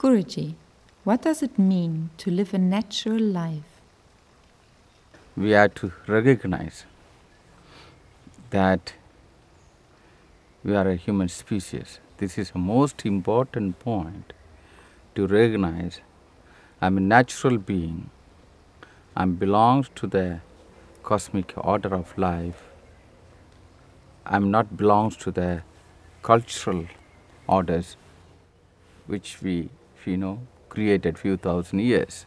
Guruji, what does it mean to live a natural life? We have to recognize that we are a human species. This is the most important point, to recognize I'm a natural being. I belongs to the cosmic order of life. I'm not belongs to the cultural orders which we created few thousand years.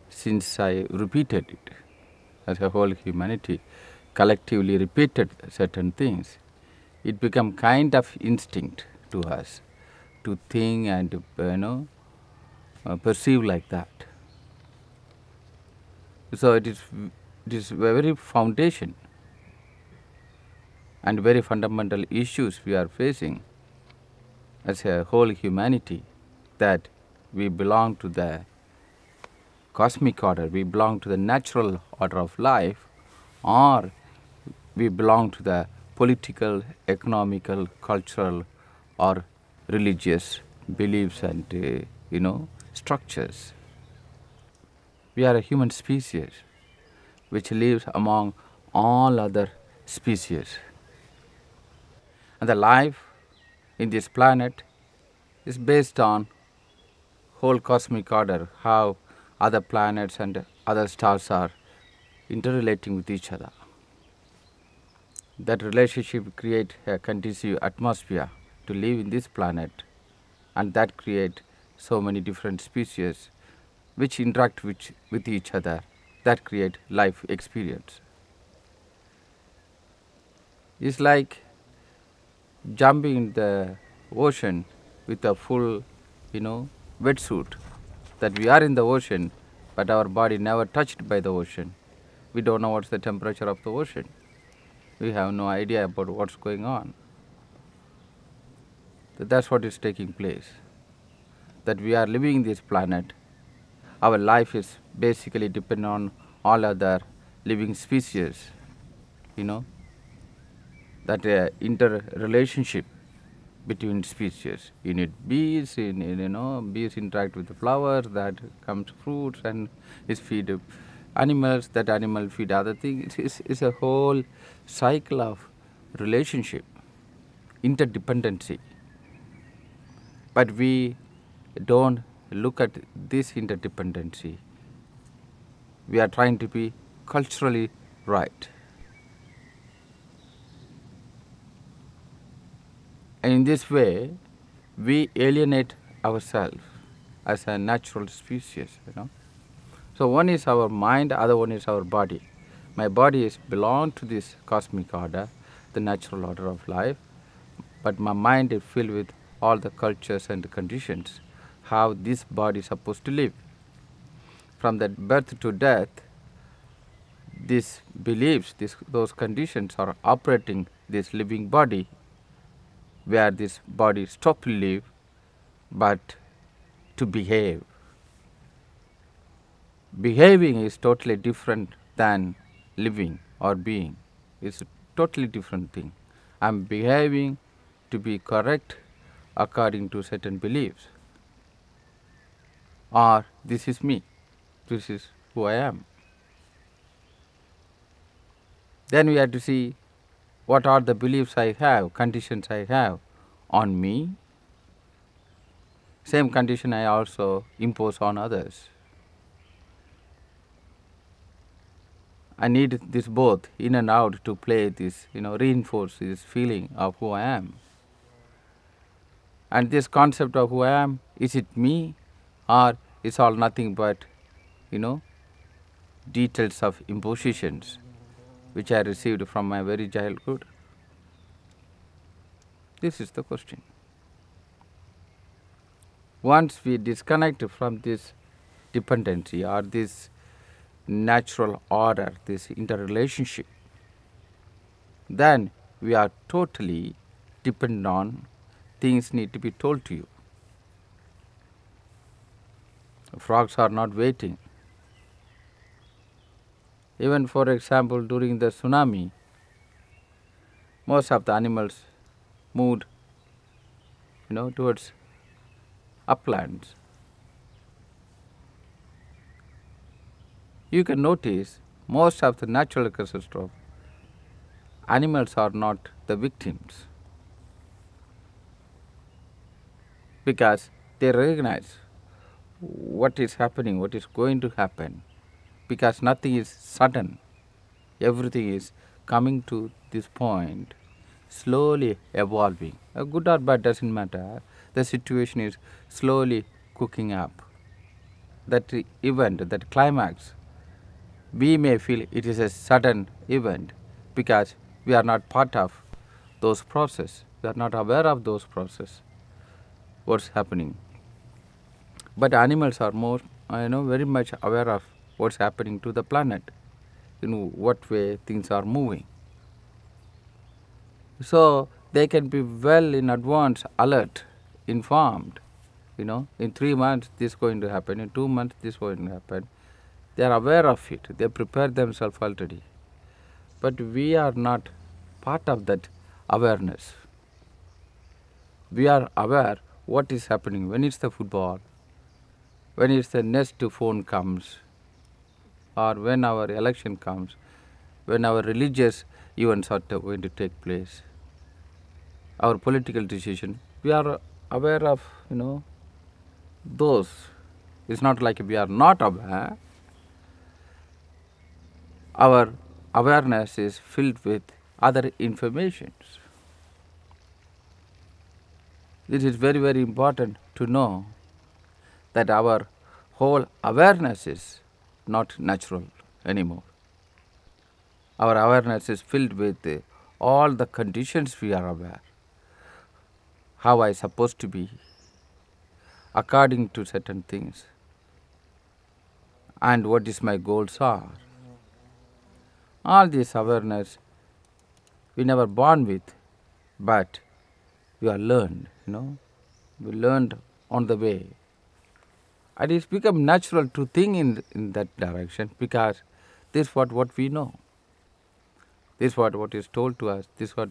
Since I repeated it, as a whole humanity collectively repeated certain things, it become kind of instinct to us to think and perceive like that. So it is very foundation and very fundamental issues we are facing as a whole humanity, that we belong to the cosmic order, we belong to the natural order of life, or we belong to the political, economical, cultural, or religious beliefs and structures. We are a human species which lives among all other species. And the life in this planet is based on whole cosmic order, how other planets and other stars are interrelating with each other. That relationship creates a conducive atmosphere to live in this planet, and that create so many different species which interact with each other, that create life experience. It's like jumping in the ocean with a full, wetsuit, that we are in the ocean, but our body never touched by the ocean. We don't know what's the temperature of the ocean. We have no idea about what's going on. That's what is taking place. That we are living in this planet. Our life is basically dependent on all other living species, that interrelationship between species. You need bees, bees interact with the flowers, that comes fruits and is feed animals, that animal feed other things. It's a whole cycle of relationship, interdependency. But we don't look at this interdependency. We are trying to be culturally right. And in this way, we alienate ourselves as a natural species. So one is our mind, other one is our body. My body is belong to this cosmic order, the natural order of life, but my mind is filled with all the cultures and conditions, how this body is supposed to live. From that birth to death, these beliefs, those conditions are operating this living body, where this body stops to live, but to behave. Behaving is totally different than living or being. It's a totally different thing. I'm behaving to be correct according to certain beliefs. Or this is me, this is who I am. Then we have to see what are the beliefs I have, conditions I have on me. Same condition I also impose on others. I need this both in and out to play this, reinforce this feeling of who I am. And this concept of who I am, is it me, or is all nothing but, details of impositions which I received from my very childhood? This is the question. Once we disconnect from this dependency or this natural order, this interrelationship, then we are totally dependent on things need to be told to you. Frogs are not waiting. Even for example, during the tsunami, most of the animals moved towards uplands, You can notice most of the natural catastrophe, animals are not the victims because they recognize what is happening, what is going to happen, because nothing is sudden. Everything is coming to this point, slowly evolving. Good or bad doesn't matter. The situation is slowly cooking up. That event, that climax, we may feel it is a sudden event because we are not part of those process. We are not aware of those process. What's happening? But animals are more, very much aware of what's happening to the planet, in what way things are moving. So they can be well in advance, alert, informed. In 3 months this is going to happen, in 2 months this is going to happen. They are aware of it, they prepare themselves already. But we are not part of that awareness. We are aware what is happening when it's the football, when it's the next phone comes, or when our election comes, when our religious events are going to take place, our political decision. We are aware of, those. It's not like we are not aware. Our awareness is filled with other informations. This is very, very important to know that our whole awareness is not natural anymore. Our awareness is filled with all the conditions we are aware. How I supposed to be according to certain things, and what is my goals are. All this awareness we never born with, but we are learned, we learned on the way. And it's become natural to think in that direction because this is what we know. This is what is told to us. This is what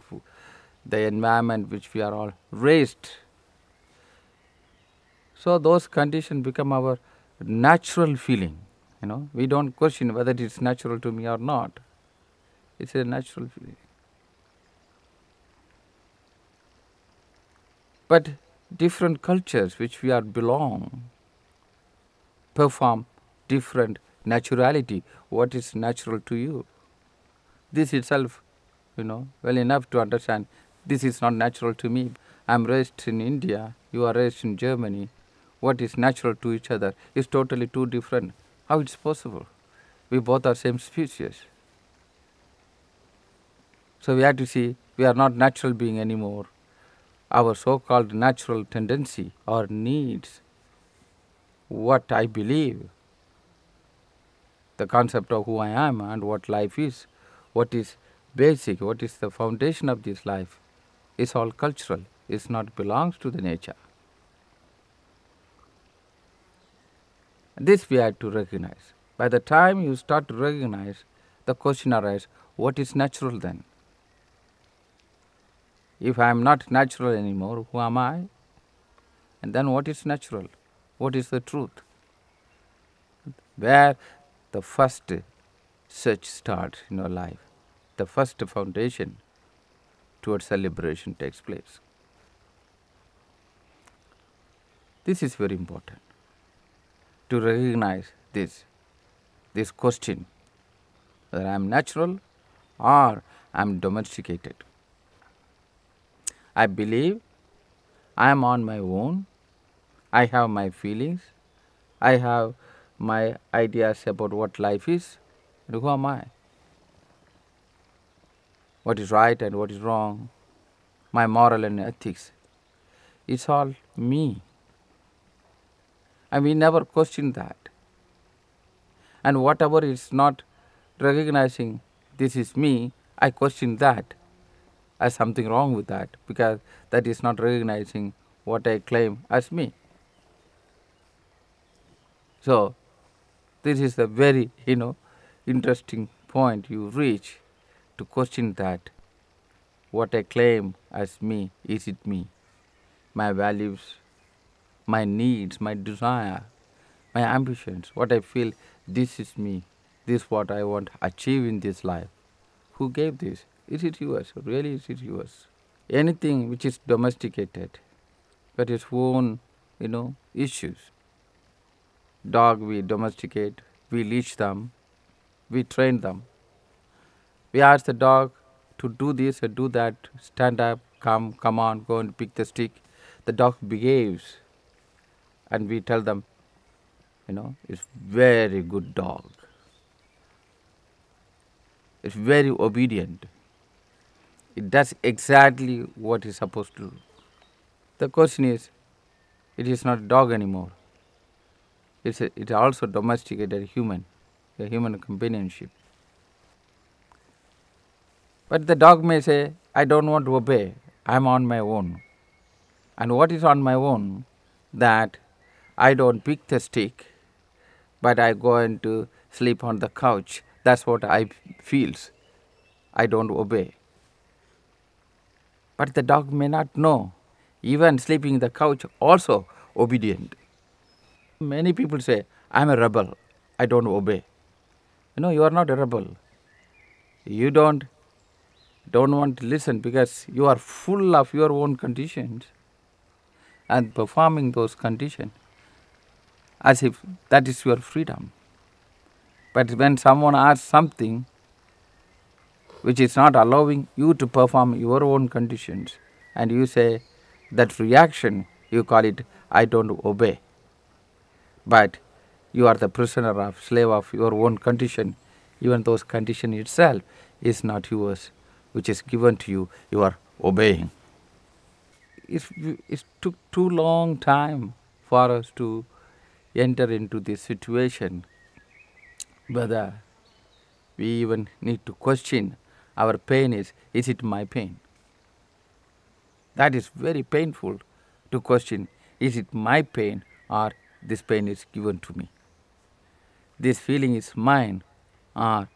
the environment which we are all raised. So those conditions become our natural feeling. We don't question whether it is natural to me or not. It's a natural feeling. But different cultures which we are belong perform different naturality. What is natural to you? This itself, well enough to understand this is not natural to me. I am raised in India, you are raised in Germany. What is natural to each other is totally two different. How it's possible? We both are same species. So we have to see we are not natural being anymore. Our so-called natural tendency or needs, what I believe, the concept of who I am and what life is, what is basic, what is the foundation of this life, is all cultural. It not belongs to the nature. This we have to recognize. By the time you start to recognize, the question arises, what is natural then? If I am not natural anymore, who am I? And then what is natural? What is the truth? Where the first search starts in your life, the first foundation towards celebration takes place. This is very important to recognize this question, whether I am natural or I am domesticated. I believe I am on my own. I have my feelings. I have my ideas about what life is. And who am I? What is right and what is wrong? My moral and ethics. It's all me. And we never question that. And whatever is not recognizing this is me, I question that as something wrong with that, because that is not recognizing what I claim as me. So this is a very, interesting point you reach, to question that what I claim as me, is it me? My values, my needs, my desire, my ambitions, what I feel, this is me. this what I want to achieve in this life. Who gave this? Is it yours? Really, is it yours? Anything which is domesticated, but its own, issues. Dog we domesticate, we leash them, we train them. We ask the dog to do this or do that, stand up, come on, go and pick the stick. The dog behaves, and we tell them, it's very good dog. It's very obedient. It does exactly what it's supposed to do. The question is, it is not a dog anymore. It's also domesticated human, a human companionship. But the dog may say, I don't want to obey, I'm on my own. And what is on my own? That I don't pick the stick, but I go and to sleep on the couch. That's what I feels. I don't obey. But the dog may not know. Even sleeping in the couch also obedient. Many people say, I'm a rebel. I don't obey. You are not a rebel. You don't want to listen because you are full of your own conditions and performing those conditions as if that is your freedom. But when someone asks something which is not allowing you to perform your own conditions, and you say that reaction, you call it, I don't obey. But you are the prisoner of, slave of your own condition. Even those condition itself is not yours, which is given to you, you are obeying. It took too long time for us to enter into this situation, whether we even need to question our pain is it my pain? That is very painful to question, is it my pain or this pain is given to me? This feeling is mine or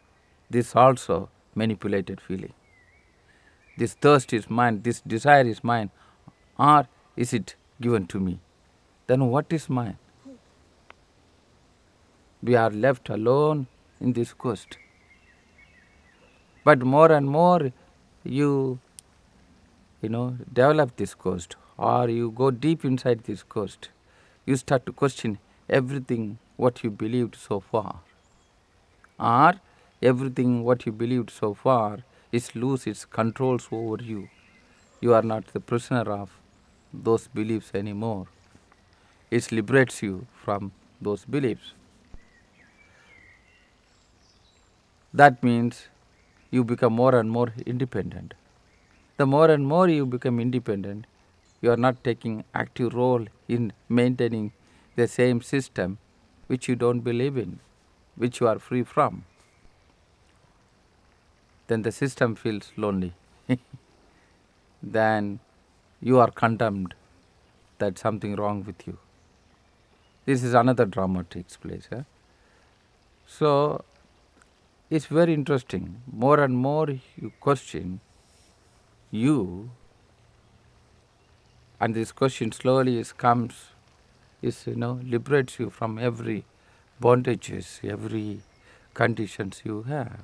this also manipulated feeling? This thirst is mine, this desire is mine, or is it given to me? Then what is mine? We are left alone in this quest. But more and more you develop this quest, or you go deep inside this quest, you start to question everything what you believed so far. Or everything what you believed so far is lose its controls over you. You are not the prisoner of those beliefs anymore. It liberates you from those beliefs. That means you become more and more independent. The more and more you become independent, you are not taking active role in maintaining the same system which you don't believe in, which you are free from. Then the system feels lonely. Then you are condemned that something wrong with you. This is another drama takes place. So it's very interesting. More and more you question you, and this question slowly liberates you from every bondages, every conditions you have.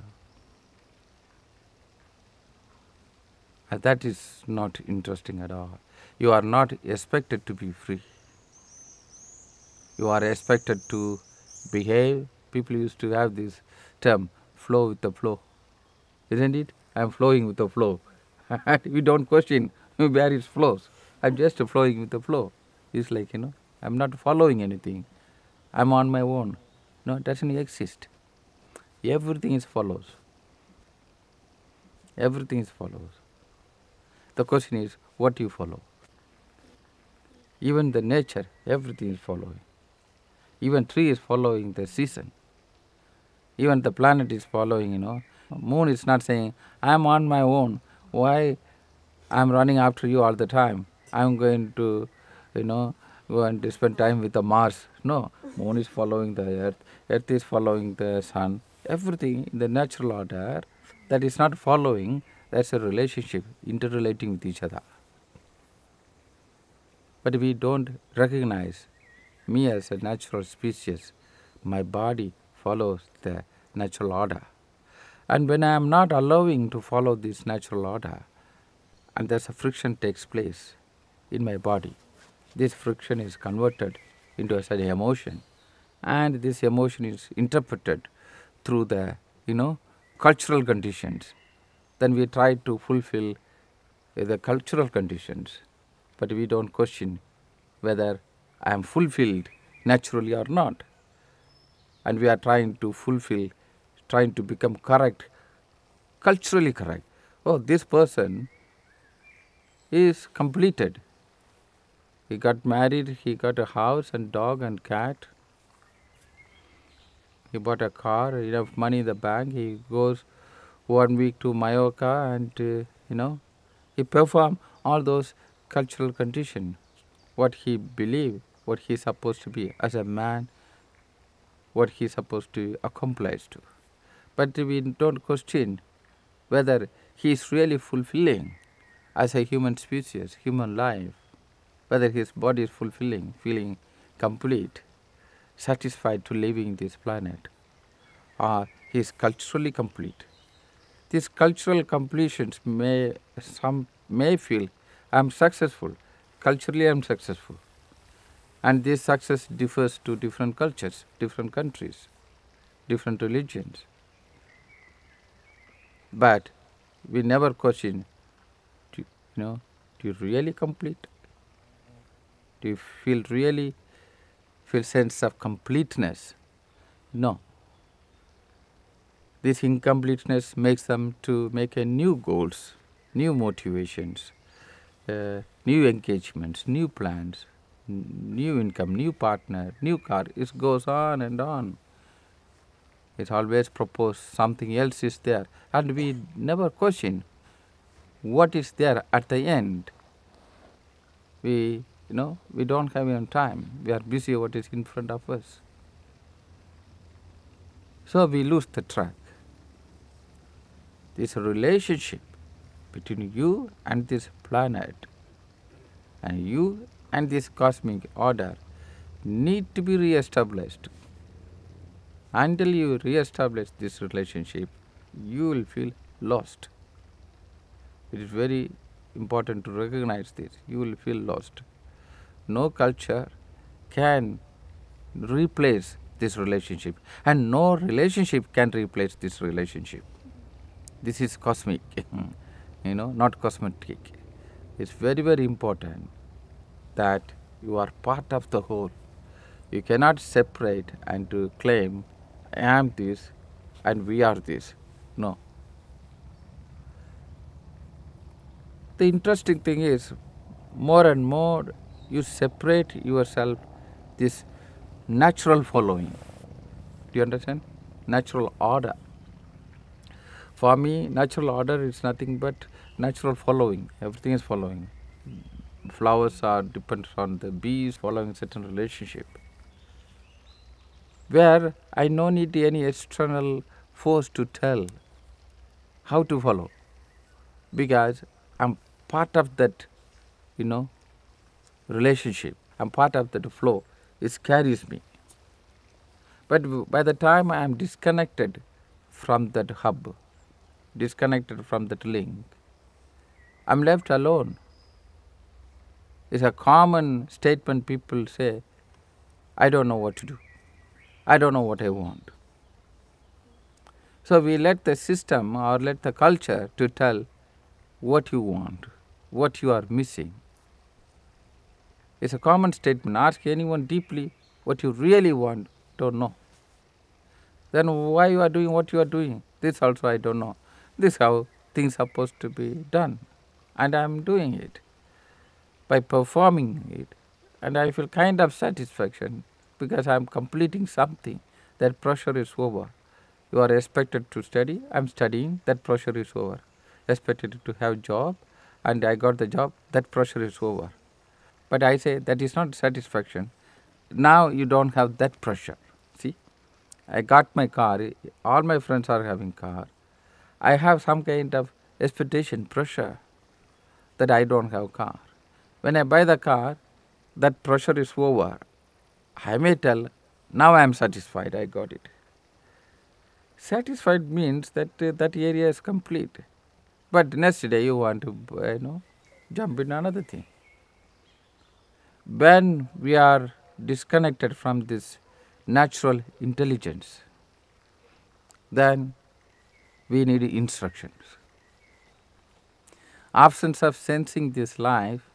And that is not interesting at all. You are not expected to be free. You are expected to behave. People used to have this term, flow with the flow. Isn't it? I am flowing with the flow. We don't question where it flows. I am just flowing with the flow. It's like, I am not following anything. I am on my own. No, it doesn't exist. Everything is follows. Everything is follows. The question is, what you follow? Even the nature, everything is following. Even tree is following the season. Even the planet is following, Moon is not saying, I am on my own. Why I am running after you all the time? I am going to, go and spend time with the Mars. No, Moon is following the Earth. Earth is following the Sun. Everything in the natural order that is not following, that's a relationship, interrelating with each other. But we don't recognize me as a natural species. My body follows the natural order. And when I am not allowing to follow this natural order, and there's a friction takes place in my body, this friction is converted into a certain emotion, and this emotion is interpreted through the cultural conditions. Then we try to fulfill the cultural conditions, but we don't question whether I am fulfilled naturally or not. And we are trying to fulfill, trying to become correct, culturally correct. Oh, this person is completed. He got married, he got a house and dog and cat. He bought a car, enough money in the bank. He goes 1 week to Mallorca and, he perform all those cultural conditions. What he believe, what he is supposed to be as a man, what he is supposed to accomplish to. But we don't question whether he is really fulfilling as a human species, human life, whether his body is fulfilling, feeling complete, satisfied to living this planet, or he is culturally complete. These cultural completions some may feel I am successful, culturally I am successful. And this success differs to different cultures, different countries, different religions. But we never question, do you really complete? Do you feel sense of completeness? No. This incompleteness makes them to make a new goals, new motivations, new engagements, new plans, new income, new partner, new car. It goes on and on. It always proposes something else is there, and we never question what is there at the end. We don't have even time. We are busy what is in front of us. So we lose the track. This relationship between you and this planet and you and this cosmic order need to be re-established. Until you re-establish this relationship, you will feel lost. It is very important to recognize this. You will feel lost. No culture can replace this relationship, and no relationship can replace this relationship. This is cosmic, not cosmetic. It's very, very important that you are part of the whole. You cannot separate and to claim, I am this and we are this. No. The interesting thing is, more and more you separate yourself, this natural following. Do you understand? Natural order. For me, natural order is nothing but natural following. Everything is following. Flowers are dependent on the bees following certain relationship, where I no need any external force to tell how to follow, because I'm part of that, relationship. I'm part of that flow. It carries me. But by the time I am disconnected from that hub, disconnected from that link, I'm left alone. It's a common statement people say, I don't know what to do. I don't know what I want. So we let the system or let the culture to tell what you want, what you are missing. It's a common statement. Ask anyone deeply what you really want, don't know. Then why you are doing what you are doing? This also I don't know. This is how things are supposed to be done. And I am doing it. By performing it, and I feel kind of satisfaction because I am completing something. That pressure is over. You are expected to study, I am studying, that pressure is over. Expected to have job, and I got the job, that pressure is over. But I say that is not satisfaction. Now you don't have that pressure. See, I got my car, all my friends are having car. I have some kind of expectation, pressure that I don't have car. When I buy the car, that pressure is over. I may tell, now I am satisfied, I got it. Satisfied means that that area is complete. But next day you want to, jump in another thing. When we are disconnected from this natural intelligence, then we need instructions. Absence of sensing this life,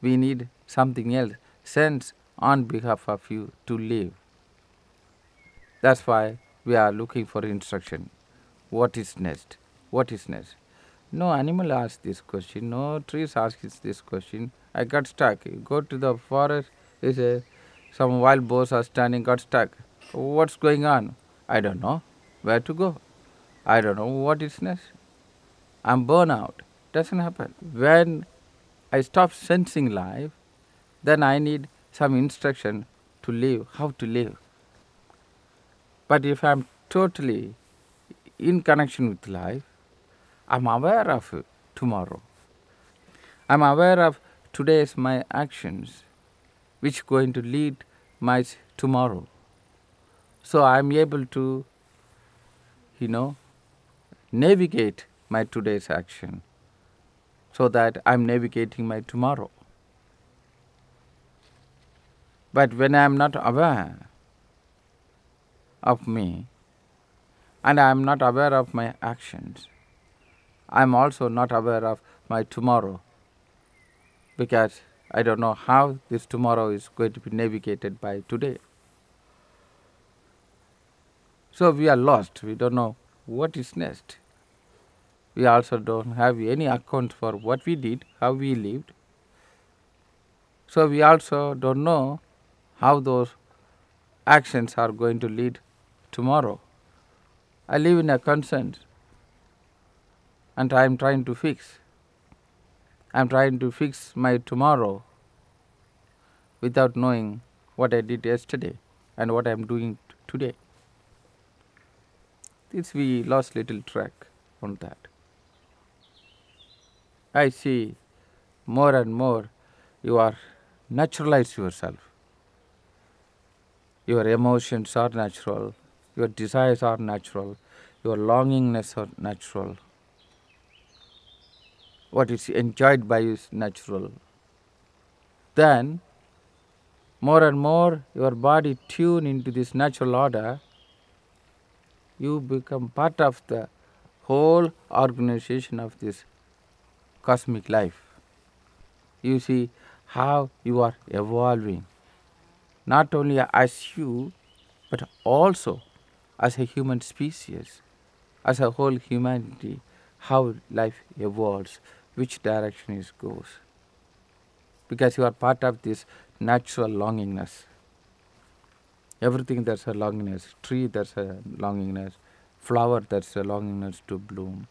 we need something else, sense on behalf of you to live. That's why we are looking for instruction. What is next? What is next? No animal asks this question, no trees asks this question. I got stuck. You go to the forest, is a some wild boars are standing, got stuck. What's going on? I don't know. Where to go? I don't know what is next. I'm burnt out. Doesn't happen. When I stop sensing life, then I need some instruction to live, how to live. But if I'm totally in connection with life, I'm aware of tomorrow. I'm aware of today's my actions, which going to lead my tomorrow. So I'm able to, navigate my today's action so that I'm navigating my tomorrow. But when I'm not aware of me and I'm not aware of my actions, I'm also not aware of my tomorrow, because I don't know how this tomorrow is going to be navigated by today. So we are lost. We don't know what is next. We also don't have any account for what we did, how we lived. So we also don't know how those actions are going to lead tomorrow. I live in a concern and I am trying to fix. I am trying to fix my tomorrow without knowing what I did yesterday and what I am doing today. This we lost little track on that. I see more and more you are naturalize yourself. Your emotions are natural, your desires are natural, your longingness are natural. What is enjoyed by you is natural. Then more and more your body tune into this natural order, you become part of the whole organization of this cosmic life. You see how you are evolving, not only as you, but also as a human species, as a whole humanity, how life evolves, which direction it goes. Because you are part of this natural longingness. Everything there's a longingness, tree there's a longingness, flower there's a longingness to bloom.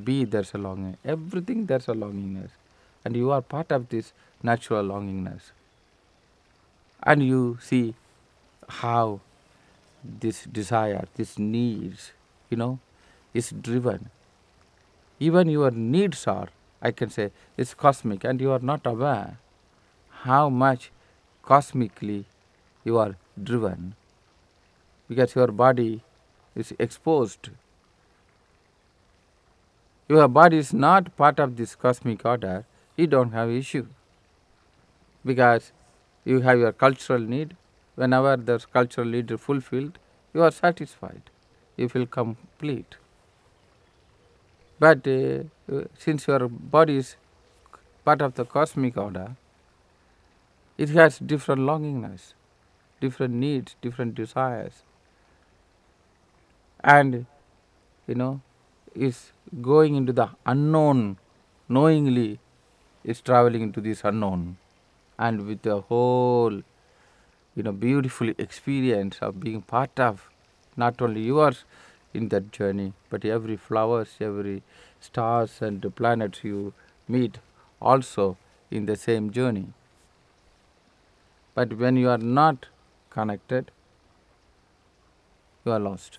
Bee there's a longing, everything there's a longingness. And you are part of this natural longingness. And you see how this desire, this needs, is driven. Even your needs are, I can say, is cosmic, and you are not aware how much cosmically you are driven, because your body is exposed. Your body is not part of this cosmic order, you don't have issue, because you have your cultural need. Whenever the cultural need is fulfilled, you are satisfied, you feel complete. But since your body is part of the cosmic order, it has different longingness, different needs, different desires, and is going into the unknown, knowingly is traveling into this unknown, and with the whole beautiful experience of being part of not only yours in that journey, but every flowers, every stars and the planets you meet also in the same journey. But when you are not connected, you are lost.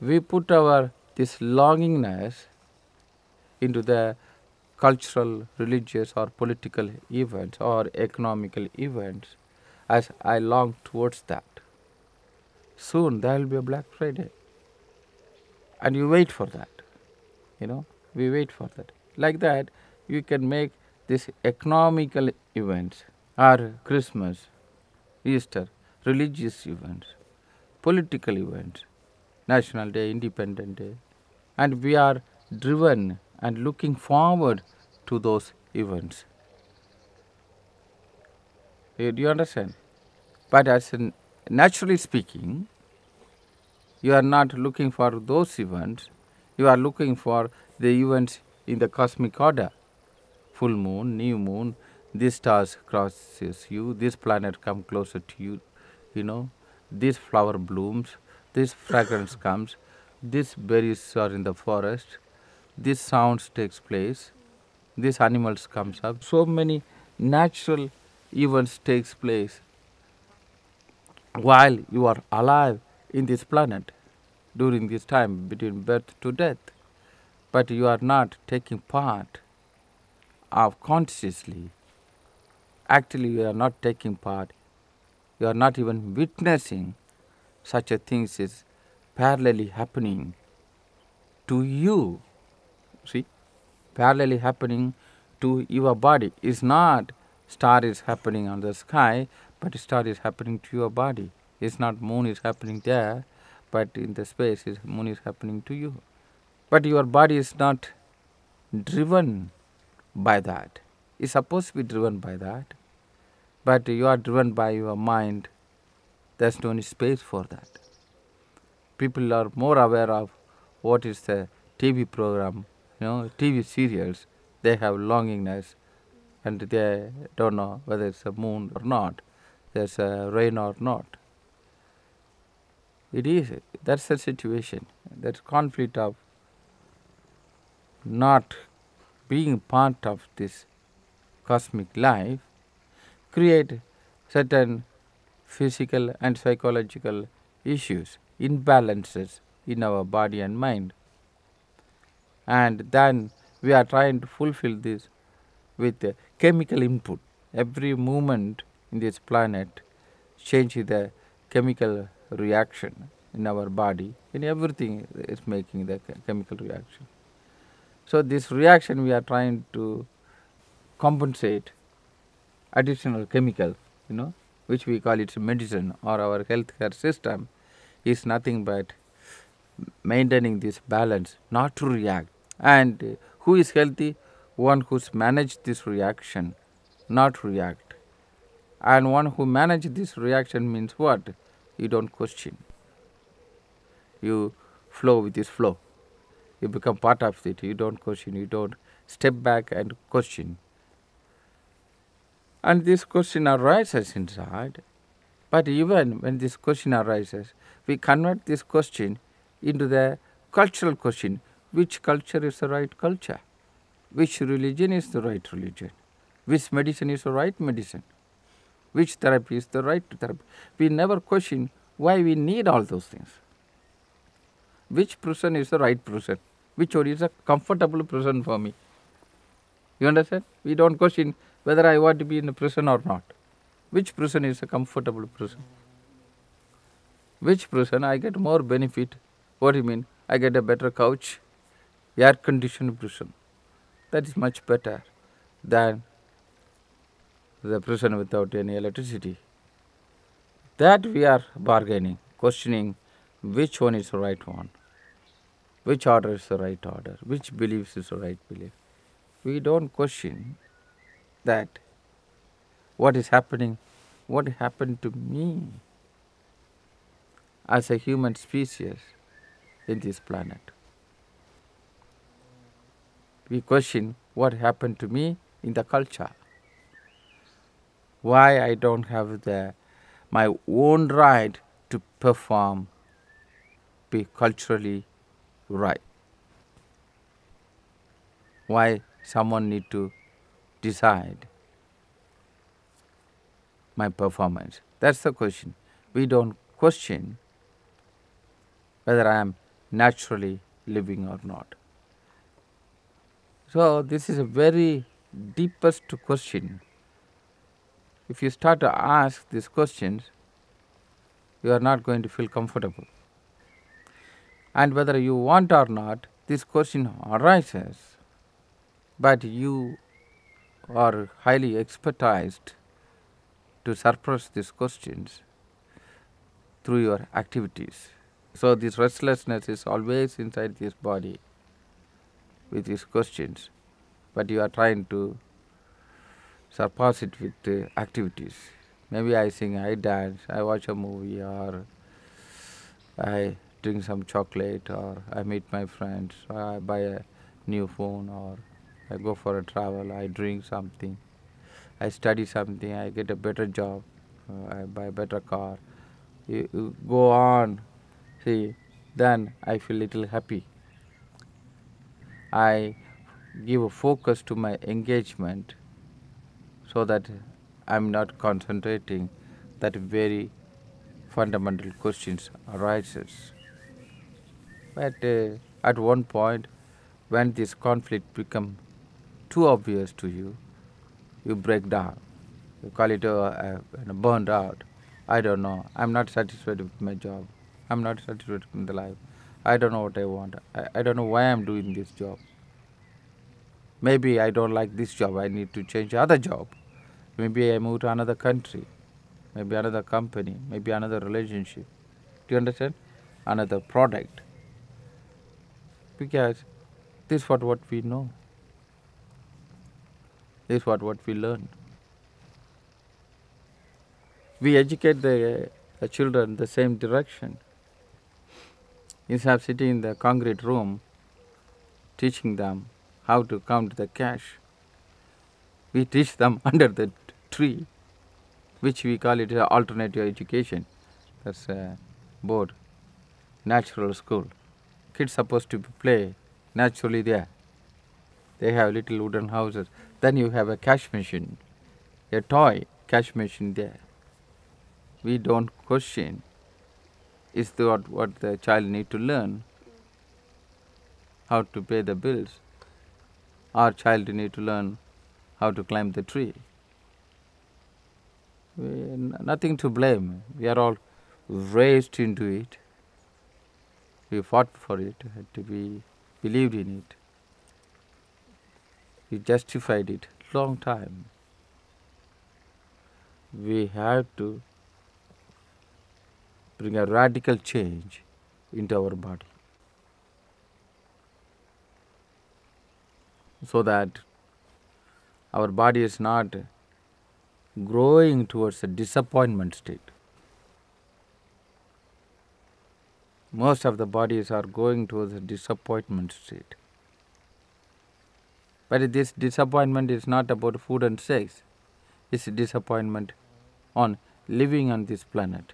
We put our this longingness into the cultural, religious or political events or economical events as I long towards that. soon there will be a Black Friday. And you wait for that. We wait for that. Like that, you can make these economical events, or Christmas, Easter, religious events, political events, National Day, Independent Day, and we are driven and looking forward to those events. Do you understand? But naturally speaking, you are not looking for those events. You are looking for the events in the cosmic order. Full moon, new moon, this stars crosses you, this planet come closer to you, this flower blooms, this fragrance comes, these berries are in the forest, this sounds takes place, these animals comes up. So many natural events takes place while you are alive in this planet during this time between birth to death. But you are not taking part of consciously. Actually, you are not taking part. You are not even witnessing such a thing is parallelly happening to you. See, parallelly happening to your body. Is not star is happening on the sky, but star is happening to your body. It's not moon is happening there, but in the space moon is happening to you. But your body is not driven by that. It's supposed to be driven by that, but you are driven by your mind. There's no any space for that. People are more aware of what is the TV program, TV serials. They have longingness, and they don't know whether it's a moon or not, there's a rain or not. It is, that's the situation. That conflict of not being part of this cosmic life create certain physical and psychological issues, imbalances in our body and mind. And then we are trying to fulfill this with chemical input. Every movement in this planet changes the chemical reaction in our body. In everything is making the chemical reaction. So this reaction we are trying to compensate additional chemical, which we call it medicine, or our healthcare system is nothing but maintaining this balance, not to react. And who is healthy? One who's managed this reaction, not react. And one who managed this reaction means what? You don't question. You flow with this flow. You become part of it. You don't question. You don't step back and question. And this question arises inside. But even when this question arises, we convert this question into the cultural question. Which culture is the right culture? Which religion is the right religion? Which medicine is the right medicine? Which therapy is the right therapy? We never question why we need all those things. Which prison is the right prison? Which one is a comfortable prison for me? You understand? We don't question whether I want to be in a prison or not. Which prison is a comfortable prison? Which prison I get more benefit? What do you mean? I get a better couch, air conditioned prison. That is much better than the prison without any electricity. That we are bargaining, questioning which one is the right one, which order is the right order, which belief is the right belief. We don't question that what is happening, what happened to me as a human species in this planet. We question what happened to me in the culture. Why I don't have my own right to perform, be culturally right. Why someone need to decide my performance? That's the question. We don't question whether I am naturally living or not. So this is a very deepest question. If you start to ask these questions, you are not going to feel comfortable. And whether you want or not, this question arises, but you are highly expertised to suppress these questions through your activities. So this restlessness is always inside this body with these questions, but you are trying to surpass it with activities. Maybe I sing, I dance, I watch a movie, or I drink some chocolate, or I meet my friends, or I buy a new phone, or I go for a travel, I drink something, I study something, I get a better job, I buy a better car. You go on, see, then I feel little happy. I give a focus to my engagement so that I'm not concentrating that very fundamental questions arises. But at one point, when this conflict become too obvious to you, you break down. You call it burned out. I don't know. I'm not satisfied with my job. I'm not satisfied with the life. I don't know what I want. I don't know why I'm doing this job. Maybe I don't like this job. I need to change other job. Maybe I move to another country. Maybe another company. Maybe another relationship. Do you understand? Another product. Because this is what we know. This is what we learn. We educate the children the same direction. Instead of sitting in the concrete room, teaching them how to count the cash, we teach them under the tree, which we call it alternative education. That's a board, natural school. Kids supposed to play naturally there. They have little wooden houses. Then you have a cash machine, a toy cash machine there. We don't question. Is that what the child need to learn? How to pay the bills. Our child need to learn how to climb the tree. Nothing to blame. We are all raised into it. We fought for it. We believed in it. We justified it long time. We have to bring a radical change into our body, so that our body is not growing towards a disappointment state. Most of the bodies are going towards a disappointment state. But this disappointment is not about food and sex. It's a disappointment on living on this planet.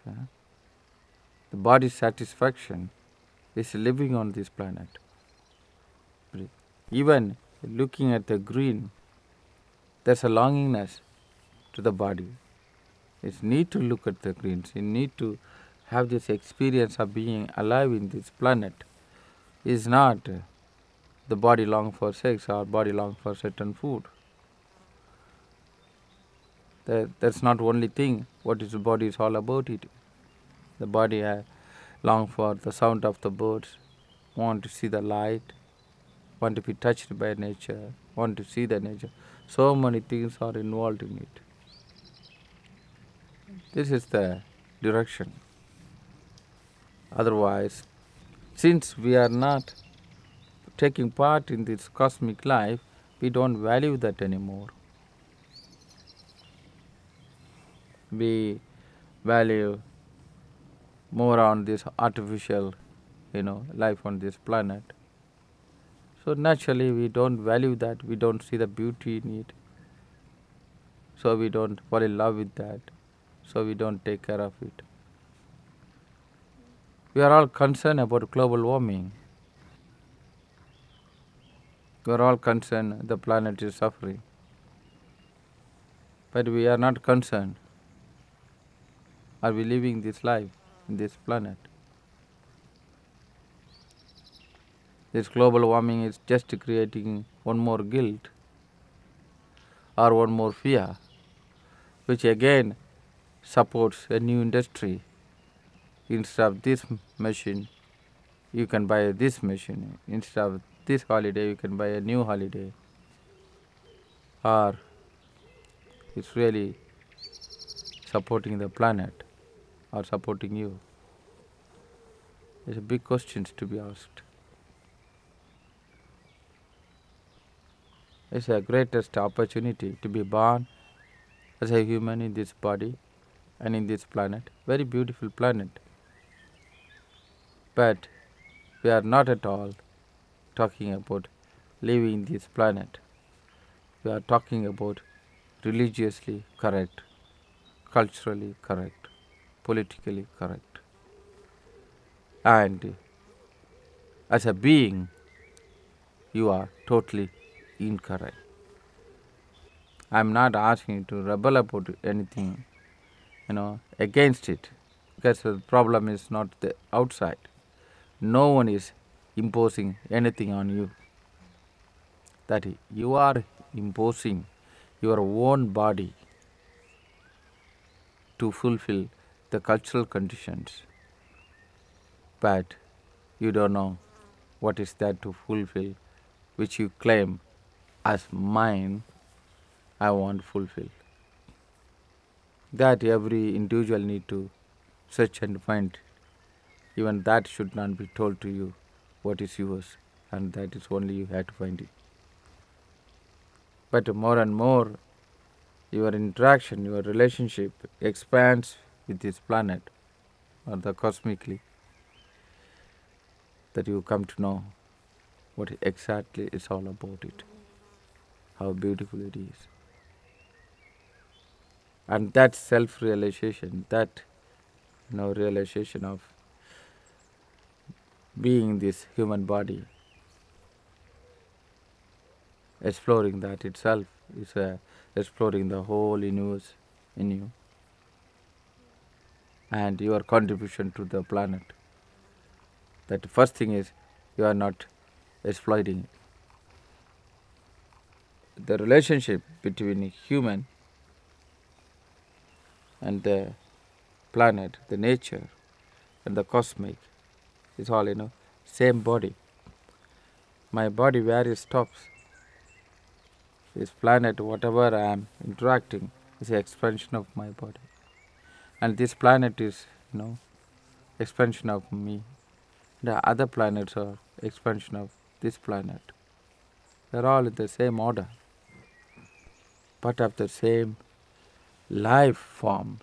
The body's satisfaction is living on this planet. Even looking at the green, there's a longingness to the body. It's need to look at the greens. You need to have this experience of being alive in this planet. Is not the body long for sex or body long for certain food. That's not only thing. What is the body is all about it. The body long for the sound of the birds, want to see the light, want to be touched by nature, want to see the nature. So many things are involved in it. This is the direction. Otherwise, since we are not taking part in this cosmic life, we don't value that anymore. We value more on this artificial, life on this planet. So naturally we don't value that, we don't see the beauty in it. So we don't fall in love with that. So we don't take care of it. We are all concerned about global warming. We are all concerned the planet is suffering. But we are not concerned. Are we living this life in this planet? This global warming is just creating one more guilt or one more fear, which again supports a new industry instead of this machine, you can buy this machine. Instead of this holiday, you can buy a new holiday. Or it's really supporting the planet or supporting you? It's a big question to be asked. It's a greatest opportunity to be born as a human in this body and in this planet. Very beautiful planet. But we are not at all talking about leaving this planet. We are talking about religiously correct, culturally correct, politically correct. And as a being, you are totally incorrect. I am not asking you to rebel about anything, against it, because the problem is not the outside. No one is imposing anything on you. That you are imposing your own body to fulfill the cultural conditions, but you don't know what is that to fulfill, which you claim as mine, I want to fulfill. That every individual need to search and find. Even that should not be told to you what is yours, and that is only you have to find it. But more and more, your interaction, your relationship expands with this planet or the cosmically, that you come to know what exactly is all about it, how beautiful it is. And that self-realization, that realization of being this human body, exploring that itself is exploring the whole universe in you and your contribution to the planet. That first thing is you are not exploiting it. The relationship between a human and the planet, the nature and the cosmic is all same body. My body where it stops, this planet, whatever I am interacting, is an expansion of my body. And this planet is, expansion of me. The other planets are expansion of this planet. They are all in the same order, part of the same life forms,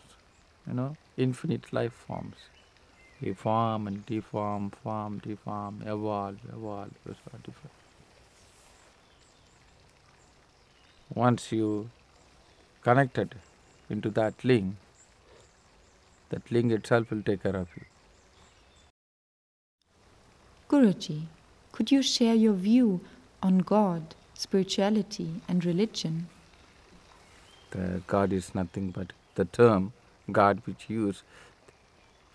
infinite life forms. We form and deform, evolve, different. Once you connected into that link itself will take care of you. Guruji, could you share your view on God, spirituality, and religion? The God is nothing but the term God which you use.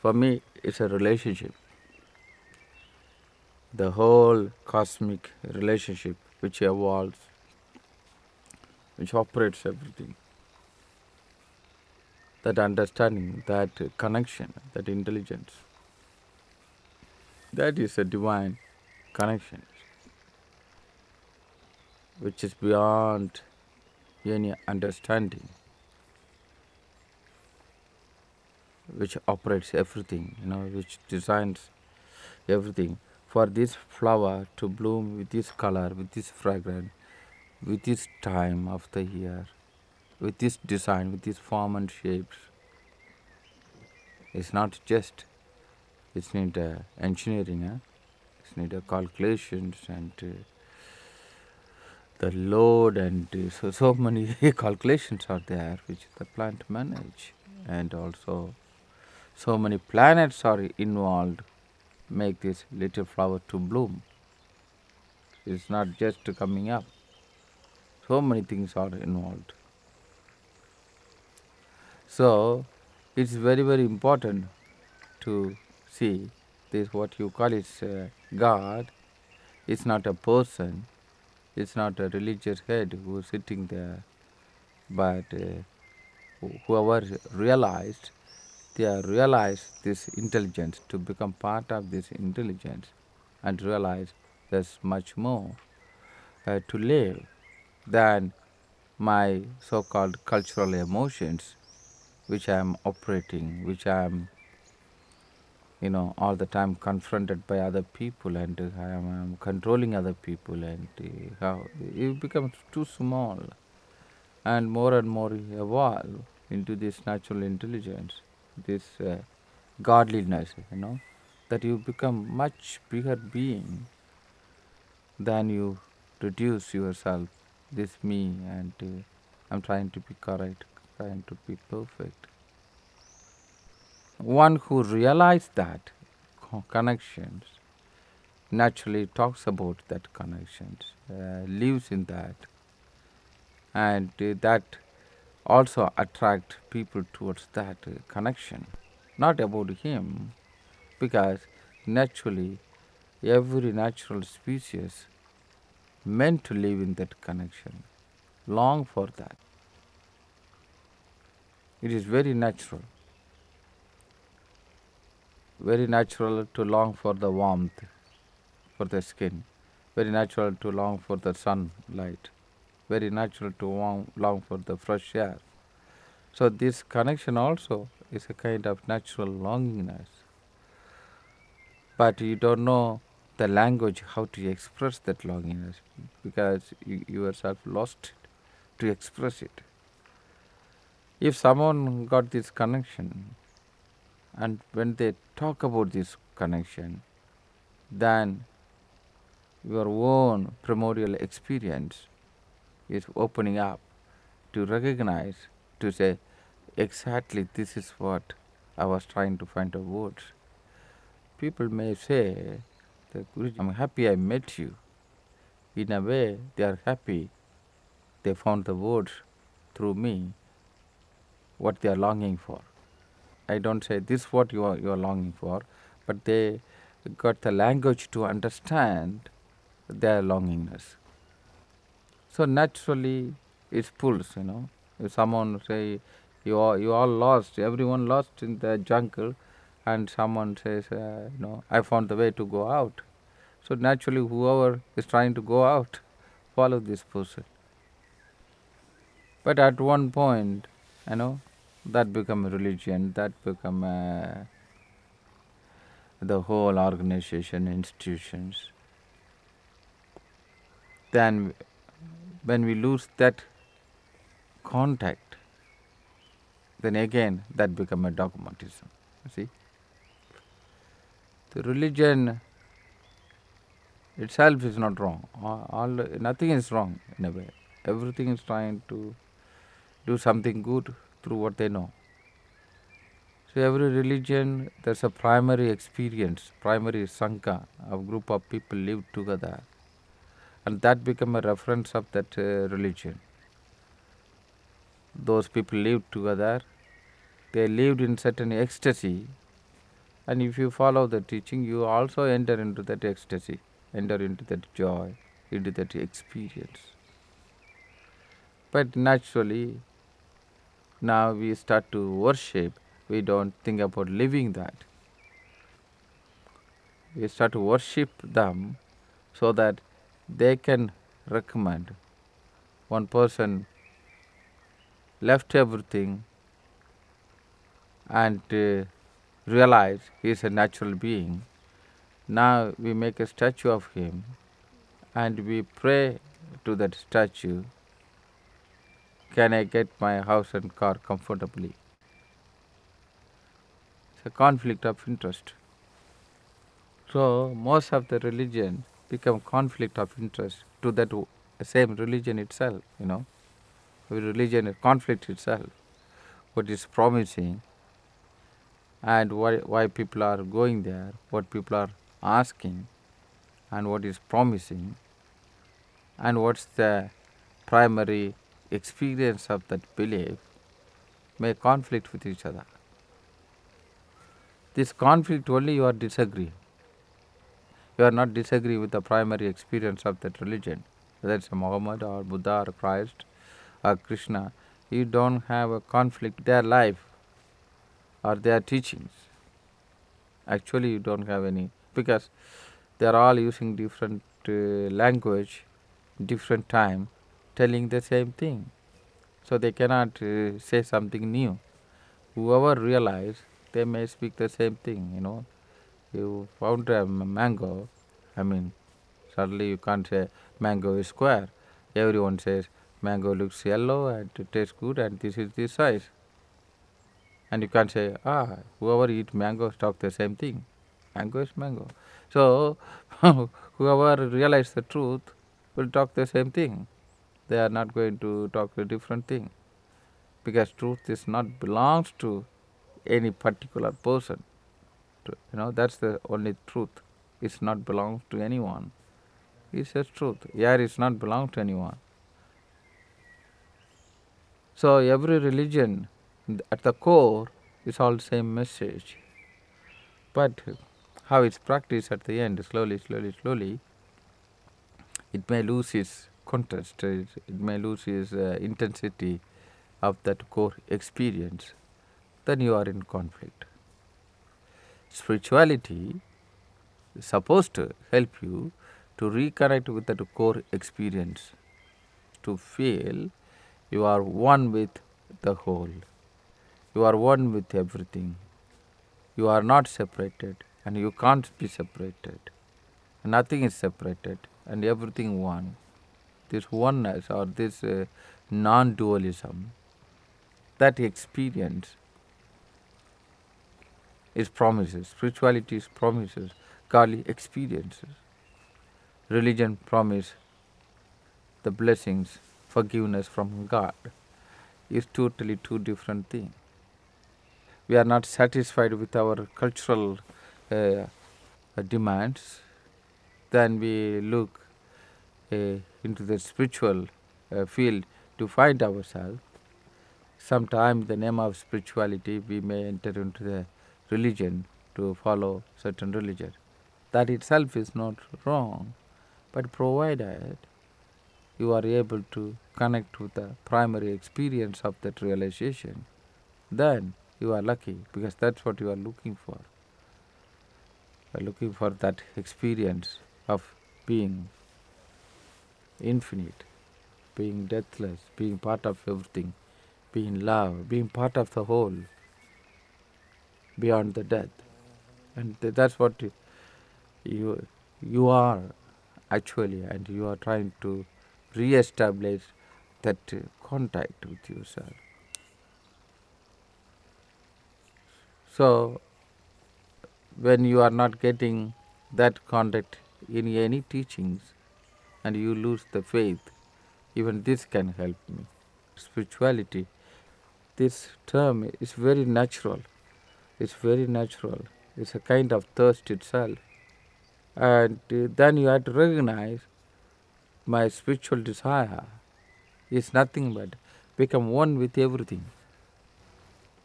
For me, it's a relationship. The whole cosmic relationship which evolves, which operates everything. That understanding, that connection, that intelligence, that is a divine connection, which is beyond any understanding, which operates everything, which designs everything. For this flower to bloom with this color, with this fragrance, with this time of the year, with this design, with this form and shapes, it's not just, it's need engineering, it's need calculations and the load and so many calculations are there which the plant manage, and also so many planets are involved make this little flower to bloom. It's not just coming up. So many things are involved. So it's very, very important to see this, what you call it God. It's not a person, it's not a religious head who is sitting there, but whoever realized they are realize this intelligence, to become part of this intelligence, and realize there's much more to live than my so-called cultural emotions, which I am operating, which I am, all the time confronted by other people, and I am controlling other people, and how it becomes too small, and more evolve into this natural intelligence, this godliness, that you become much bigger being than you reduce yourself, this me, and I'm trying to be correct, trying to be perfect. One who realizes that connections naturally talks about that connections, lives in that, and that also attract people towards that connection. Not about him, because naturally every natural species meant to live in that connection, long for that. It is very natural to long for the warmth, for the skin, very natural to long for the sunlight, very natural to long for the fresh air. So this connection also is a kind of natural longingness, but you don't know the language how to express that longingness, because you yourself lost it to express it. If someone got this connection, and when they talk about this connection, then your own primordial experience is opening up to recognize, to say, exactly this is what I was trying to find the words. People may say that, Guruji, I'm happy I met you. In a way, they are happy they found the words through me, what they are longing for. I don't say this is what you are longing for, but they got the language to understand their longingness. So naturally, it pulls. If someone say you all lost, everyone lost in the jungle, and someone says, I found the way to go out. So naturally, whoever is trying to go out, follow this person. But at one point, that become a religion, that become the whole organization, institutions. Then, when we lose that contact, then again that become a dogmatism. You see, the religion itself is not wrong. Nothing is wrong in a way. Everything is trying to do something good through what they know. So every religion, there's a primary experience, primary sangha, a group of people live together, and that become a reference of that religion. Those people lived together, they lived in certain ecstasy, and if you follow the teaching, you also enter into that ecstasy, enter into that joy, into that experience. But naturally, now we start to worship, we don't think about living that. We start to worship them so that they can recommend. One person left everything and realized he is a natural being. Now we make a statue of him and we pray to that statue, can I get my house and car comfortably? It's a conflict of interest. So most of the religion become conflict of interest to that same religion itself. Religion is conflict itself. What is promising and why people are going there, what people are asking, and what is promising, and what's the primary experience of that belief may conflict with each other. This conflict only you are disagreeing. You are not disagree with the primary experience of that religion, whether it's Muhammad or Buddha or Christ or Krishna. You don't have a conflict. Their life, or their teachings. Actually, you don't have any, because they are all using different language, different time, telling the same thing. So they cannot say something new. Whoever realize, they may speak the same thing. You found a mango. I mean, suddenly you can't say mango is square. Everyone says mango looks yellow and it tastes good and this is this size. And you can't say, whoever eat mango talk the same thing. Mango is mango. So whoever realize the truth will talk the same thing. They are not going to talk a different thing. Because truth is not belongs to any particular person. That's the only truth. It's not belongs to anyone. It's just truth. Air is not belong to anyone. So every religion at the core is all same message. But how it's practiced at the end, slowly, it may lose its contrast, it may lose its intensity of that core experience. Then you are in conflict. Spirituality is supposed to help you to reconnect with that core experience, to feel you are one with the whole. You are one with everything. You are not separated and you can't be separated. Nothing is separated and everything one. This oneness or this non-dualism, that experience is promises. Spirituality is promises, godly experiences. Religion promise the blessings, forgiveness from God. Is totally two different things. We are not satisfied with our cultural demands, then we look into the spiritual field to find ourselves. Sometimes in the name of spirituality we may enter into the religion to follow certain religion. That itself is not wrong, but provided you are able to connect with the primary experience of that realization, then you are lucky, because that's what you are looking for. You are looking for that experience of being infinite, being deathless, being part of everything, being love, being part of the whole, beyond the death. And that's what you are actually, and you are trying to re-establish that contact with yourself. So when you are not getting that contact in any teachings and you lose the faith, even this can help me. Spirituality, this term is very natural. It's very natural. It's a kind of thirst itself. And then you have to recognize my spiritual desire is nothing but become one with everything.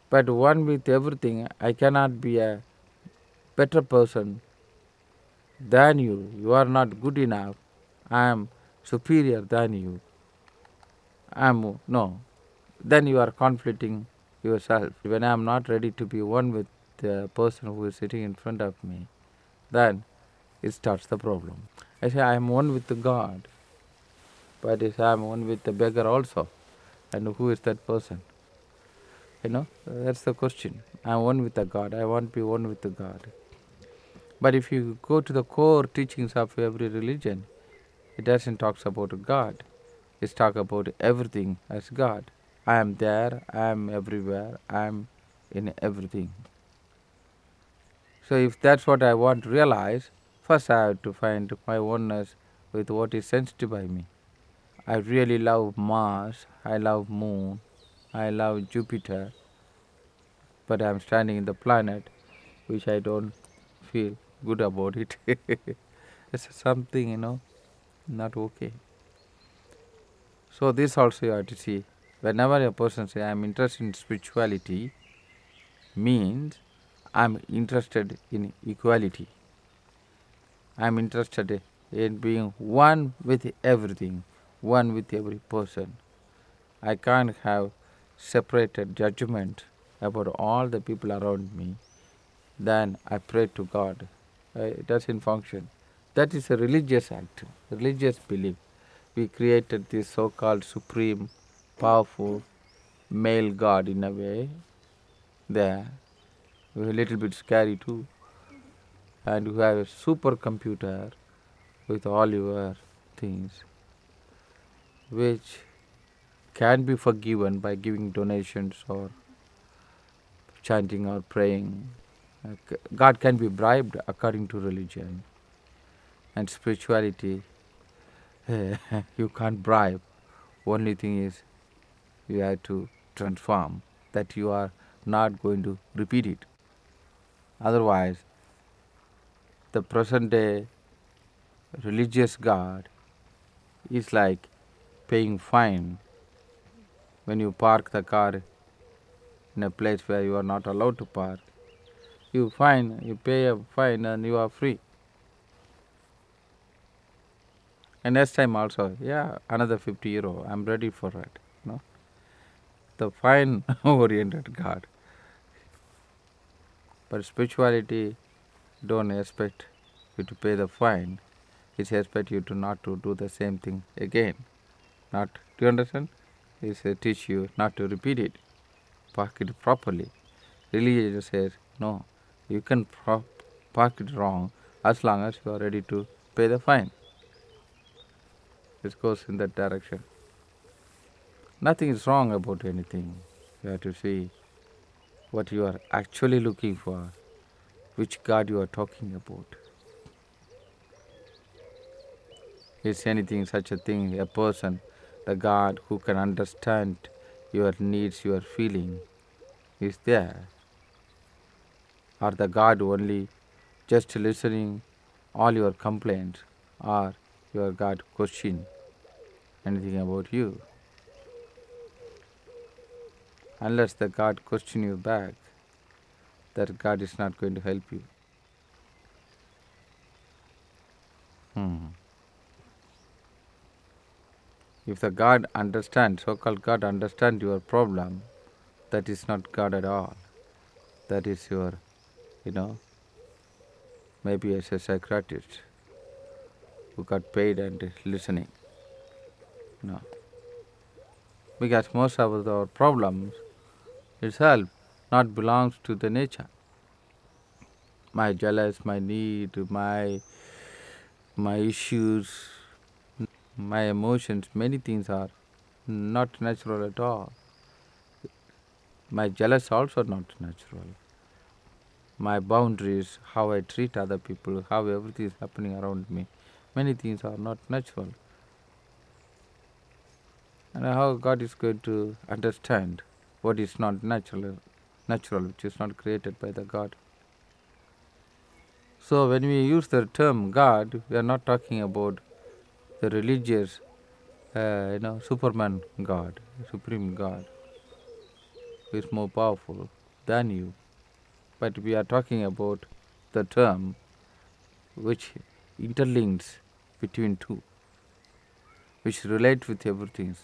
But one with everything, I cannot be a better person than you. You are not good enough. I am superior than you. No. Then you are conflicting yourself. When I am not ready to be one with the person who is sitting in front of me, then it starts the problem. I say I am one with the God, but if I am one with the beggar also, and who is that person? That's the question. I am one with the God. I want to be one with the God. But if you go to the core teachings of every religion, it doesn't talk about God. It talks about everything as God. I am there, I am everywhere, I am in everything. So if that's what I want to realize, first I have to find my oneness with what is sensed by me. I really love Mars, I love Moon, I love Jupiter, but I am standing in the planet which I don't feel good about it. It's something, not okay. So this also you have to see. Whenever a person says, I am interested in spirituality, means I am interested in equality. I am interested in being one with everything, one with every person. I can't have separated judgment about all the people around me, then I pray to God. It doesn't function. That is a religious act, religious belief. We created this so-called supreme, powerful male God in a way. There, a little bit scary too. And you have a supercomputer with all your things, which can be forgiven by giving donations or chanting or praying. God can be bribed according to religion and spirituality. You can't bribe. Only thing is you have to transform, that you are not going to repeat it. Otherwise, the present day religious God is like paying fine when you park the car in a place where you are not allowed to park. You pay a fine and you are free. And next time also, yeah, another 50 euro, I'm ready for it. No? The fine oriented God. But spirituality don't expect you to pay the fine. It expects you to not to do the same thing again. Not, do you understand? It teach you not to repeat it. Park it properly. Religion says, no, you can park it wrong as long as you are ready to pay the fine. It goes in that direction. Nothing is wrong about anything. You have to see what you are actually looking for, which God you are talking about. Is anything such a thing, a person, the God who can understand your needs, your feeling, is there? Or the God only just listening all your complaints, or your God question anything about you? Unless the God question you back, that God is not going to help you. If the God understands, so-called God understands your problem, that is not God at all. That is your, maybe as a psychiatrist who got paid and listening. No. Because most of our problems itself not belongs to the nature. My jealous, my need, my issues, my emotions, many things are not natural at all. My jealous also not natural. My boundaries, how I treat other people, how everything is happening around me, many things are not natural. And how God is going to understand what is not natural, which is not created by the God. So when we use the term God, we are not talking about the religious, Superman God, Supreme God, who is more powerful than you. But we are talking about the term which interlinks between two, which relate with everything,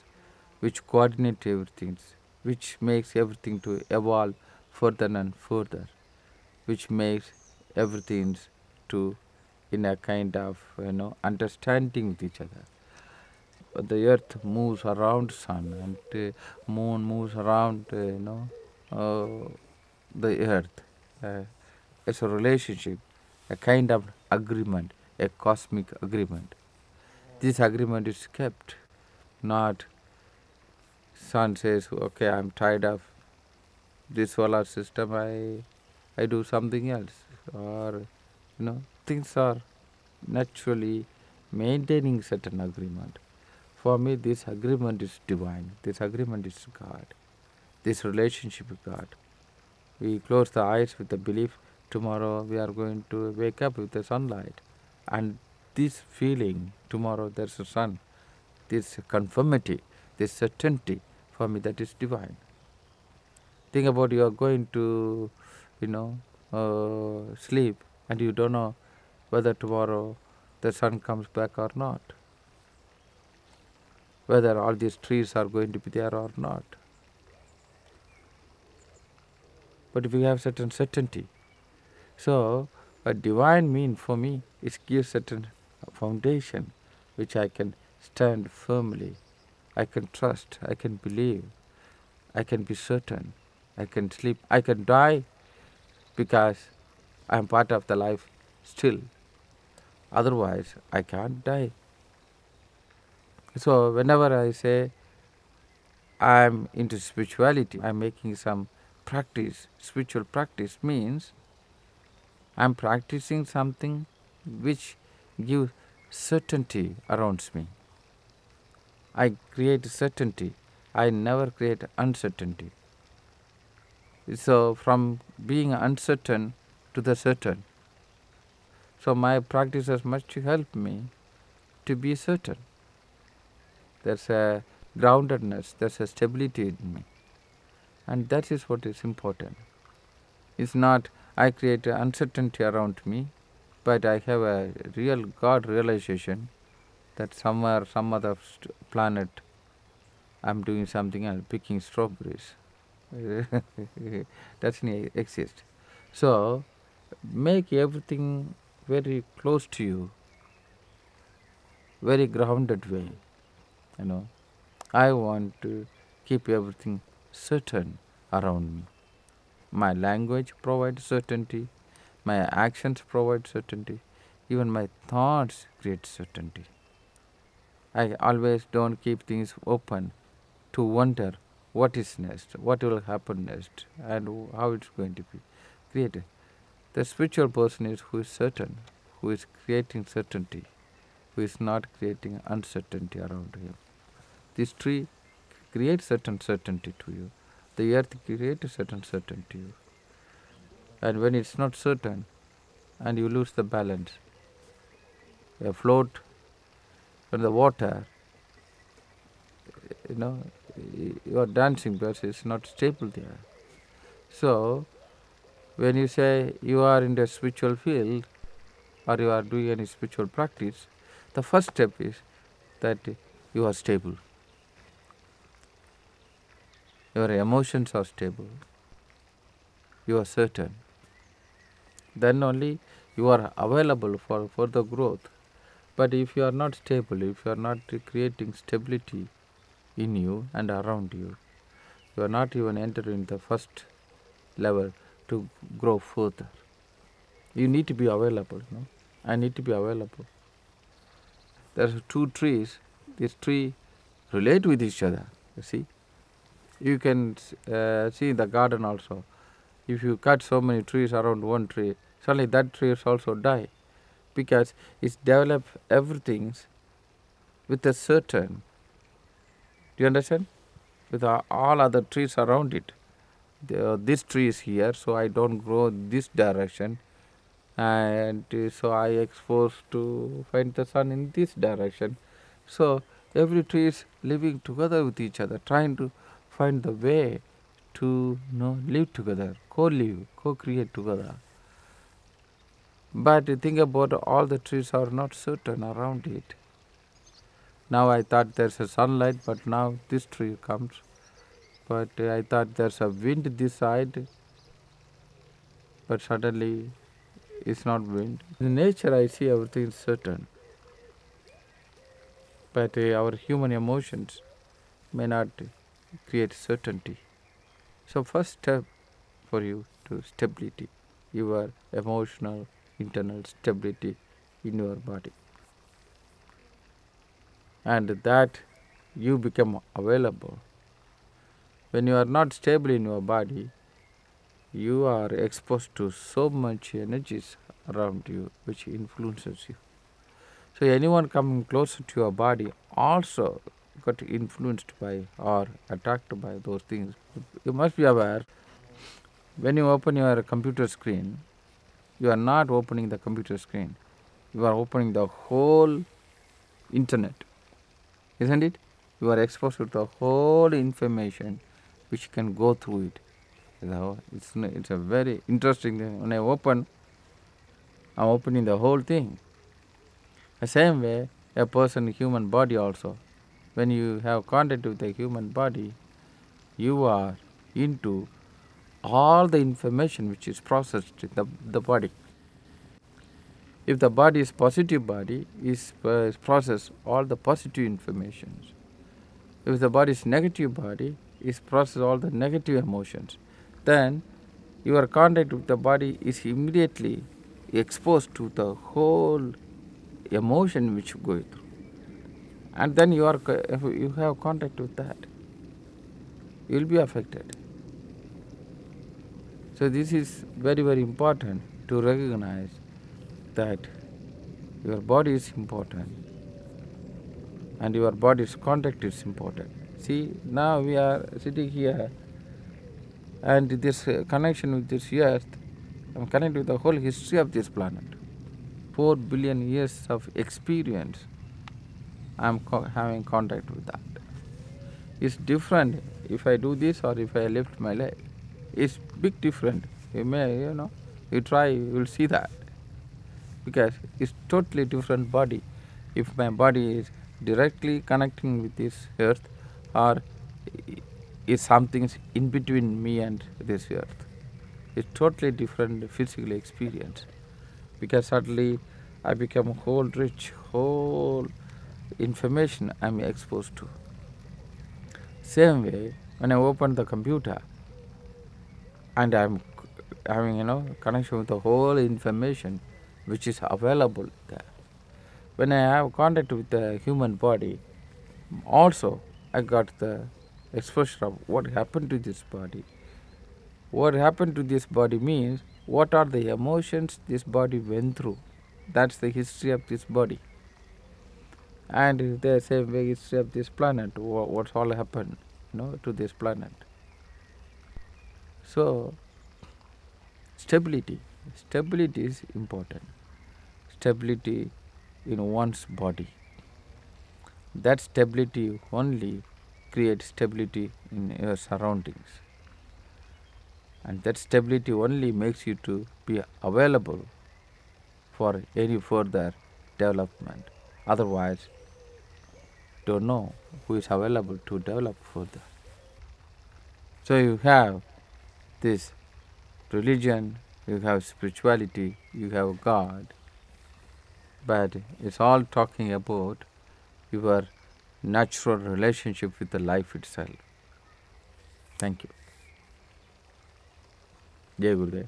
which coordinate everything, which makes everything to evolve further and further, which makes everything to in a kind of understanding with each other. The earth moves around sun and moon moves around the earth. It's a relationship, a kind of agreement, a cosmic agreement. This agreement is kept, not sun says, okay, I'm tired of this solar system, I do something else. Or things are naturally maintaining certain agreement. For me, this agreement is divine. This agreement is God. This relationship with God. We close the eyes with the belief tomorrow we are going to wake up with the sunlight. And this feeling, tomorrow there's a sun, this conformity, this certainty, for me that is divine. Think about you are going to, sleep and you don't know whether tomorrow the sun comes back or not, whether all these trees are going to be there or not. but we have certain certainty. So a divine mean for me is give certain foundation which I can stand firmly, I can trust, I can believe, I can be certain, I can sleep, I can die because I am part of the life still. Otherwise I can't die. So whenever I say I am into spirituality, I am making some practice. Spiritual practice means I am practicing something which gives certainty around me. I create certainty. I never create uncertainty. So from being uncertain to the certain. So my practices must help me to be certain. There's a groundedness, there's a stability in me. And that is what is important. It's not I create uncertainty around me, but I have a real God realization that somewhere, some other planet, I'm doing something else, picking strawberries. Doesn't exist. So make everything very close to you, very grounded way. You know, I want to keep everything certain around me. My language provides certainty, my actions provide certainty, even my thoughts create certainty. I always don't keep things open to wonder what is next, what will happen next, and how it's going to be created. The spiritual person is who is certain, who is creating certainty, who is not creating uncertainty around him. This tree creates certain certainty to you. The earth creates certain certainty to you. And when it's not certain, and you lose the balance, you float on the water, you know, you are dancing because it's not stable there. So, when you say you are in the spiritual field or you are doing any spiritual practice, the first step is that you are stable. Your emotions are stable. You are certain. Then only you are available for further growth. But if you are not stable, if you are not creating stability in you and around you, you are not even entering the first level to grow further. You need to be available. No? I need to be available. There are two trees. These trees relate with each other. You see, you can see in the garden also. If you cut so many trees around one tree, suddenly that tree also die because it's developed everything with a certain. Do you understand? With all other trees around it. This tree is here, so I don't grow this direction, and so I exposed to find the sun in this direction. So every tree is living together with each other, trying to find the way to live together, co-live, co-create together. But think about all the trees are not certain around it. Now I thought there's a sunlight, but now this tree comes. But I thought there's a wind this side, but suddenly it's not wind. In nature I see everything is certain. But our human emotions may not create certainty. So first step for you to stability, your emotional internal stability in your body. And that you become available. When you are not stable in your body, you are exposed to so much energies around you which influences you. So anyone coming closer to your body also got influenced by or attracted by those things. You must be aware, when you open your computer screen, you are not opening the computer screen. You are opening the whole internet. Isn't it? You are exposed to the whole information which can go through it. It's a very interesting thing. When I'm opening the whole thing. The same way, a person, human body also. When you have contact with the human body, you are into all the information which is processed in the body. If the body is positive body, is process all the positive informations. If the body is negative body, is process all the negative emotions. Then your contact with the body is immediately exposed to the whole emotion which you go through. And then you have contact with that. You will be affected. So this is very, very important to recognize that your body is important and your body's contact is important. See, now we are sitting here and this connection with this earth, I'm connected with the whole history of this planet. 4 billion years of experience, I'm having contact with that. It's different if I do this or if I lift my leg. It's big different. You may, you try, you will see that. Because it's totally different body. If my body is directly connecting with this earth or is something in between me and this earth. It's totally different physical experience. Because suddenly I become whole rich, whole information I'm exposed to. Same way, when I open the computer and I'm having connection with the whole information which is available there. When I have contact with the human body, also I got the exposure of what happened to this body. What happened to this body means what are the emotions this body went through. That's the history of this body. And the same way history of this planet, what's all happened to this planet. So stability is important. Stability in one's body. That stability only creates stability in your surroundings. And that stability only makes you to be available for any further development. Otherwise, don't know who is available to develop further. So you have this religion, you have spirituality, you have God, but it's all talking about your natural relationship with the life itself. Thank you. Jai Gurudev.